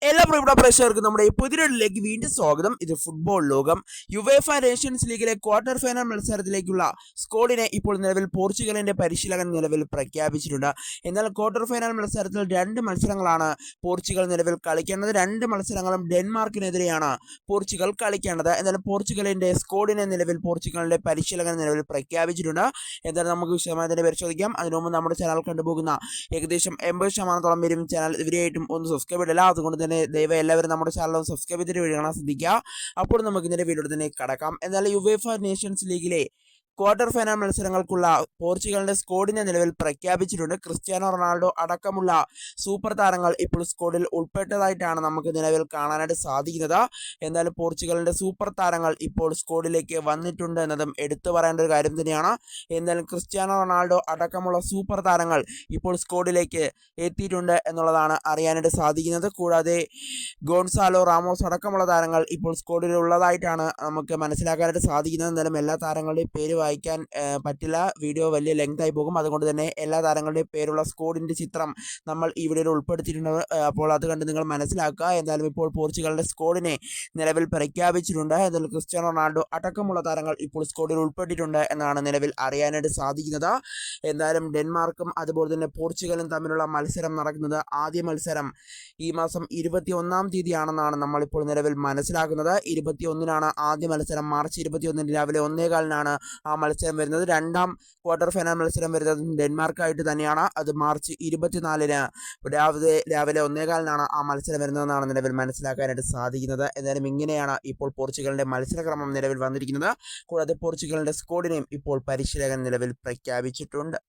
എല്ലാ പ്രിയപ്പെട്ട പ്രേക്ഷകർക്കും നമ്മുടെ ഈ പുതിയൊരിലേക്ക് വീണ്ടും സ്വാഗതം. ഇത് ഫുട്ബോൾ ലോകം. യുവേഫ നേഷൻസ് ലീഗിലെ ക്വാർട്ടർ ഫൈനൽ മത്സരത്തിലേക്കുള്ള സ്ക്വാഡിനെ ഇപ്പോൾ നിലവിൽ പോർച്ചുഗലിന്റെ പരിശീലകൻ നിലവിൽ പ്രഖ്യാപിച്ചിട്ടുണ്ട്. എന്നാൽ ക്വാർട്ടർ ഫൈനൽ മത്സരത്തിൽ 2 മത്സരങ്ങളാണ് പോർച്ചുഗൽ നിലവിൽ കളിക്കേണ്ടത്. 2 മത്സരങ്ങളും ഡെൻമാർക്കിനെതിരെയാണ് പോർച്ചുഗൽ കളിക്കേണ്ടത്. എന്നാൽ പോർച്ചുഗലിന്റെ സ്ക്വാഡിനെ നിലവിൽ പോർച്ചുഗലിന്റെ പരിശീലകൻ നിലവിൽ പ്രഖ്യാപിച്ചിട്ടുണ്ട്. എന്തായാലും നമുക്ക് വിശദമായി തന്നെ പരിശോധിക്കാം. അതിനു മുമ്പ് നമ്മുടെ ചാനൽ കണ്ടുപോകുന്ന ഏകദേശം 80% പേരും ചാനൽ ഇവരെയായിട്ടും ഒന്ന് സബ്സ്ക്രൈബ് ഇടില്ല. അതുകൊണ്ട് തന്നെ ദയവായി എല്ലാവരും നമ്മുടെ ചാനൽ സബ്സ്ക്രൈബ് ചെയ്തിട്ട് വീഡിയോ കാണാൻ ശ്രദ്ധിക്കുക. അപ്പോൾ നമുക്ക് ഇതിന്റെ വീഡിയോ തന്നെ കടക്കാം. എന്നാൽ യുവേഫ നേഷൻസ് ലീഗിലെ ക്വാർട്ടർ ഫൈനൽ മത്സരങ്ങൾക്കുള്ള പോർച്ചുഗലിന്റെ സ്ക്വാഡിനെ നിലവിൽ പ്രഖ്യാപിച്ചിട്ടുണ്ട്. ക്രിസ്ത്യാനോ റൊണാൾഡോ അടക്കമുള്ള സൂപ്പർ താരങ്ങൾ ഇപ്പോൾ സ്ക്വാഡിൽ ഉൾപ്പെട്ടതായിട്ടാണ് നമുക്ക് നിലവിൽ കാണാനായിട്ട് സാധിക്കുന്നത്. എന്നാലും പോർച്ചുഗലിന്റെ സൂപ്പർ താരങ്ങൾ ഇപ്പോൾ സ്ക്വാഡിലേക്ക് വന്നിട്ടുണ്ട് എന്നതും എടുത്തു പറയേണ്ട ഒരു കാര്യം തന്നെയാണ്. എന്തായാലും ക്രിസ്ത്യാനോ റൊണാൾഡോ അടക്കമുള്ള സൂപ്പർ താരങ്ങൾ ഇപ്പോൾ സ്ക്വാഡിലേക്ക് എത്തിയിട്ടുണ്ട് എന്നുള്ളതാണ് അറിയാനായിട്ട് സാധിക്കുന്നത്. കൂടാതെ ഗോൺസാലോ റാമോസ് അടക്കമുള്ള താരങ്ങൾ ഇപ്പോൾ സ്ക്വാഡിൽ ഉള്ളതായിട്ടാണ് നമുക്ക് മനസ്സിലാക്കാനായിട്ട് സാധിക്കുന്നത്. എന്നാലും എല്ലാ താരങ്ങളുടെയും പേര് വായിക്കാൻ പറ്റില്ല, വീഡിയോ വലിയ ലെങ്ത് ആയി പോകും. അതുകൊണ്ട് തന്നെ എല്ലാ താരങ്ങളുടെയും പേരുള്ള സ്ക്വാഡിന്റെ ചിത്രം നമ്മൾ ഈ വീഡിയോയിൽ ഉൾപ്പെടുത്തിയിട്ടുണ്ട്. അപ്പോൾ അത് കണ്ട് നിങ്ങൾ മനസ്സിലാക്കുക. എന്തായാലും ഇപ്പോൾ പോർച്ചുഗലിന്റെ സ്ക്വാഡിനെ നിലവിൽ പ്രഖ്യാപിച്ചിട്ടുണ്ട്. എന്നാലും ക്രിസ്ത്യാനോ റൊണാൾഡോ അടക്കമുള്ള താരങ്ങൾ ഇപ്പോൾ സ്ക്വാഡിൽ ഉൾപ്പെട്ടിട്ടുണ്ട് എന്നാണ് നിലവിൽ അറിയാനായിട്ട് സാധിക്കുന്നത്. എന്തായാലും ഡെൻമാർക്കും അതുപോലെ തന്നെ പോർച്ചുഗലും തമ്മിലുള്ള മത്സരം നടക്കുന്നത്, ആദ്യ മത്സരം ഈ മാസം 21-ാം തീയതിയാണെന്നാണ് നമ്മളിപ്പോൾ നിലവിൽ മനസ്സിലാക്കുന്നത്. 21-നാണ് ആദ്യ മത്സരം. മാർച്ച് 21 രാവിലെ 1:15-നാണ് ആ മത്സരം വരുന്നത്. രണ്ടാം ക്വാർട്ടർ ഫൈനൽ മത്സരം വരുന്നത് ഡെൻമാർക്കായിട്ട് തന്നെയാണ്. അത് മാർച്ച് 24-ന് രാവിലെ 1:15-നാണ് ആ മത്സരം വരുന്നതെന്നാണ് നിലവിൽ മനസ്സിലാക്കാനായിട്ട് സാധിക്കുന്നത്. എന്തായാലും ഇങ്ങനെയാണ് ഇപ്പോൾ പോർച്ചുഗലിന്റെ മത്സരക്രമം നിലവിൽ വന്നിരിക്കുന്നത്. കൂടാതെ പോർച്ചുഗലിന്റെ സ്ക്വാഡിനെയും ഇപ്പോൾ പരിശീലകൻ നിലവിൽ പ്രഖ്യാപിച്ചിട്ടുണ്ട്.